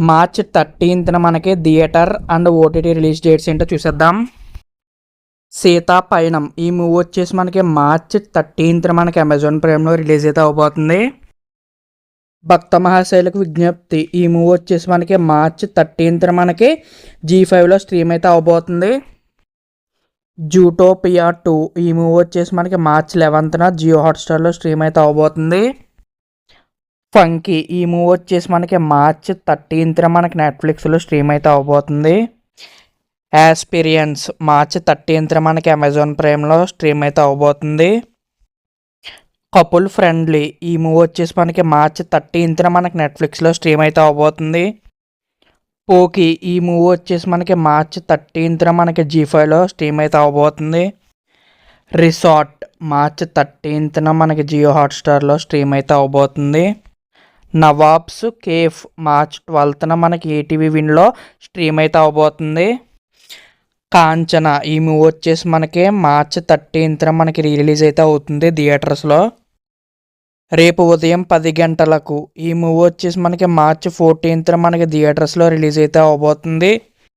March 13న మనకి theatre and OTT release dates ఏంటో చూసేద్దాం. సీతా పయనం ఈ మూవీ వచ్చేసి మనకి మార్చ్ 13న మనకి అమెజాన్ ప్రైమ్లో రిలీజ్ అయితే అవబోతుంది. భక్త మహాశైలకు విజ్ఞప్తి ఈ మూవీ వచ్చేసి మనకి మార్చ్ 13న మనకి G5లో స్ట్రీమ్ అయితే అవబోతుంది. జూటోపియా 2 ఈ మూవీ వచ్చేసి మనకి మార్చ్ 11న జియో హాట్స్టార్లో స్ట్రీమ్ అయితే అవబోతుంది. ఫంకీ ఈ మూవీ వచ్చేసి మనకి మార్చ్ 13న మనకి నెట్ఫ్లిక్స్లో స్ట్రీమ్ అయితే అవబోతుంది. యాస్పిరియన్స్ మార్చ్ 13న మనకి అమెజాన్ ప్రైమ్లో స్ట్రీమ్ అయితే అవబోతుంది. కపుల్ ఫ్రెండ్లీ ఈ మూవీ వచ్చేసి మనకి మార్చ్ 13న మనకి నెట్ఫ్లిక్స్లో స్ట్రీమ్ అయితే అవబోతుంది. పోకీ ఈ మూవీ వచ్చేసి మనకి మార్చ్ 13న మనకి G5లో స్ట్రీమ్ అయితే అవబోతుంది. రిసార్ట్ మార్చ్ 13న మనకి జియో హాట్స్టార్లో స్ట్రీమ్ అయితే అవబోతుంది. నవాబ్స్ కేఫ్ మార్చ్ 12న మనకి ఈటీవీ విన్లో స్ట్రీమ్ అయితే అవబోతుంది. కాంచన ఈ మూవీ వచ్చేసి మనకి మార్చ్ 13న మనకి రిలీజ్ అయితే అవుతుంది థియేటర్స్లో. రేపు ఉదయం 10 గంటలకు ఈ మూవీ వచ్చేసి మనకి మార్చ్ 14న మనకి థియేటర్స్లో రిలీజ్ అయితే అవబోతుంది.